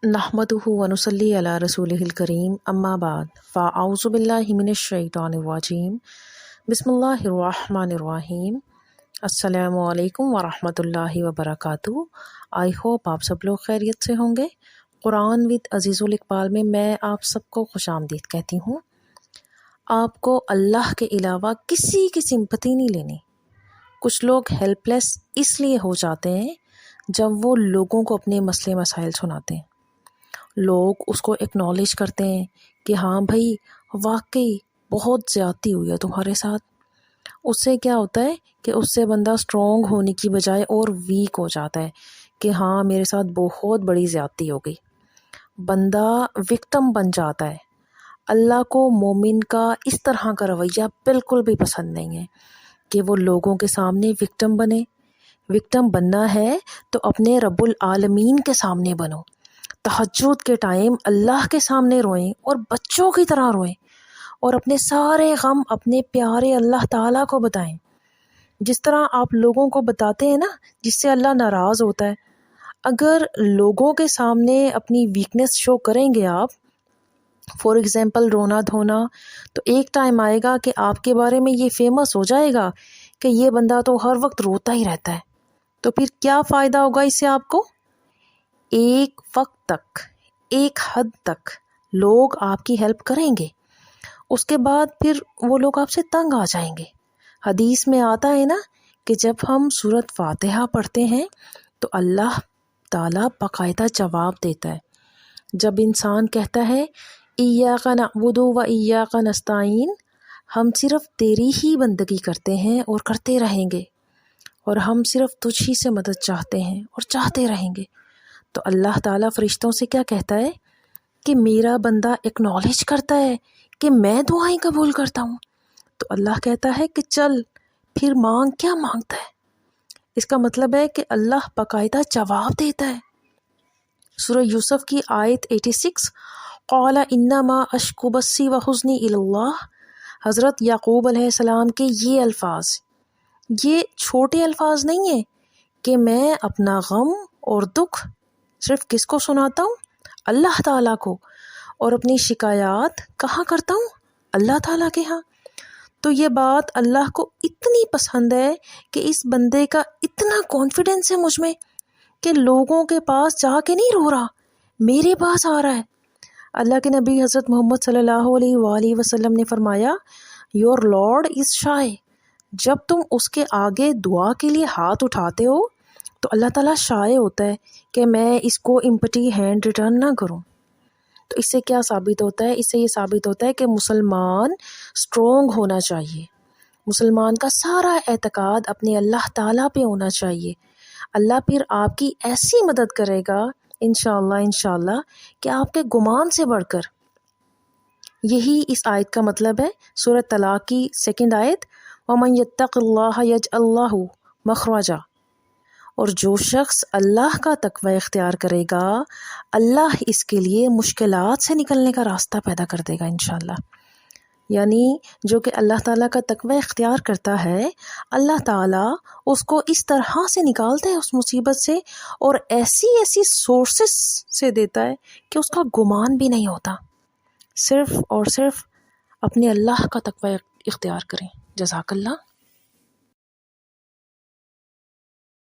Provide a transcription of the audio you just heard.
نحمدہ ونصلی علی رسولہ الکریم اما بعد فاعوذ باللہ من الشیطان الرجیم بسم اللہ الرحمن الرحیم۔ السلام علیکم ورحمۃ اللہ وبرکاتہ۔ آئی ہوپ آپ سب لوگ خیریت سے ہوں گے۔ قرآن وتھ عزیز الاقبال میں آپ سب کو خوش آمدید کہتی ہوں۔ آپ کو اللہ کے علاوہ کسی کی سمپتی نہیں لینی۔ کچھ لوگ ہیلپ لیس اس لیے ہو جاتے ہیں جب وہ لوگوں کو اپنے مسئلے مسائل سناتے ہیں۔ لوگ اس کو ایکنالج کرتے ہیں کہ ہاں بھائی واقعی بہت زیادتی ہوئی ہے تمہارے ساتھ۔ اس سے کیا ہوتا ہے کہ اس سے بندہ اسٹرانگ ہونے کی بجائے اور ویک ہو جاتا ہے کہ ہاں میرے ساتھ بہت بڑی زیادتی ہو گئی۔ بندہ وکٹم بن جاتا ہے۔ اللہ کو مومن کا اس طرح کا رویہ بالکل بھی پسند نہیں ہے کہ وہ لوگوں کے سامنے وکٹم بنے۔ وکٹم بننا ہے تو اپنے رب العالمین کے سامنے بنو۔ تہجد کے ٹائم اللہ کے سامنے روئیں اور بچوں کی طرح روئیں اور اپنے سارے غم اپنے پیارے اللہ تعالیٰ کو بتائیں، جس طرح آپ لوگوں کو بتاتے ہیں نا، جس سے اللہ ناراض ہوتا ہے۔ اگر لوگوں کے سامنے اپنی ویکنس شو کریں گے آپ، فار ایگزامپل رونا دھونا، تو ایک ٹائم آئے گا کہ آپ کے بارے میں یہ فیمس ہو جائے گا کہ یہ بندہ تو ہر وقت روتا ہی رہتا ہے۔ تو پھر کیا فائدہ ہوگا اس سے آپ کو؟ ایک وقت تک، ایک حد تک لوگ آپ کی ہیلپ کریں گے، اس کے بعد پھر وہ لوگ آپ سے تنگ آ جائیں گے۔ حدیث میں آتا ہے نا کہ جب ہم سورۃ فاتحہ پڑھتے ہیں تو اللہ تعالیٰ باقاعدہ جواب دیتا ہے۔ جب انسان کہتا ہے ایاک نعبد و ایاک نستعین، ہم صرف تیری ہی بندگی کرتے ہیں اور کرتے رہیں گے، اور ہم صرف تجھ ہی سے مدد چاہتے ہیں اور چاہتے رہیں گے، تو اللہ تعالیٰ فرشتوں سے کیا کہتا ہے کہ میرا بندہ ایکنالج کرتا ہے کہ میں دعائیں قبول کرتا ہوں، تو اللہ کہتا ہے کہ چل پھر مانگ۔ کیا مانگتا ہے؟ اس کا مطلب ہے کہ اللہ باقاعدہ جواب دیتا ہے۔ سورہ یوسف کی آیت 86، قال انما اشکو بثی وحزنی الی اللہ۔ حضرت یعقوب علیہ السلام کے یہ الفاظ، یہ چھوٹے الفاظ نہیں ہیں کہ میں اپنا غم اور دکھ صرف کس کو سناتا ہوں؟ اللہ تعالیٰ کو، اور اپنی شکایات کہاں کرتا ہوں؟ اللہ تعالیٰ کے ہاں۔ تو یہ بات اللہ کو اتنی پسند ہے کہ اس بندے کا اتنا کانفیڈنس ہے مجھ میں کہ لوگوں کے پاس جا کے نہیں رو رہا، میرے پاس آ رہا ہے۔ اللہ کے نبی حضرت محمد صلی اللہ علیہ وآلہ وسلم نے فرمایا، یور لارڈ از شائے۔ جب تم اس کے آگے دعا کے لیے ہاتھ اٹھاتے ہو تو اللہ تعالیٰ شائع ہوتا ہے کہ میں اس کو امپٹی ہینڈ ریٹرن نہ کروں۔ تو اس سے کیا ثابت ہوتا ہے؟ اس سے یہ ثابت ہوتا ہے کہ مسلمان اسٹرانگ ہونا چاہیے۔ مسلمان کا سارا اعتقاد اپنے اللہ تعالیٰ پہ ہونا چاہیے۔ اللہ پھر آپ کی ایسی مدد کرے گا انشاءاللہ کہ آپ کے گمان سے بڑھ کر۔ یہی اس آیت کا مطلب ہے۔ سورۃ طلاق کی 2 آیت، وَمَن يَتَّقِ اللَّهَ يَجْعَلْ لَهُ مَخْرَجًا۔ اور جو شخص اللہ کا تقوی اختیار کرے گا، اللہ اس کے لیے مشکلات سے نکلنے کا راستہ پیدا کر دے گا انشاءاللہ۔ یعنی جو کہ اللہ تعالیٰ کا تقوی اختیار کرتا ہے، اللہ تعالیٰ اس کو اس طرح سے نکالتا ہے اس مصیبت سے، اور ایسی سورسز سے دیتا ہے کہ اس کا گمان بھی نہیں ہوتا۔ صرف اور صرف اپنے اللہ کا تقوی اختیار کریں۔ جزاک اللہ۔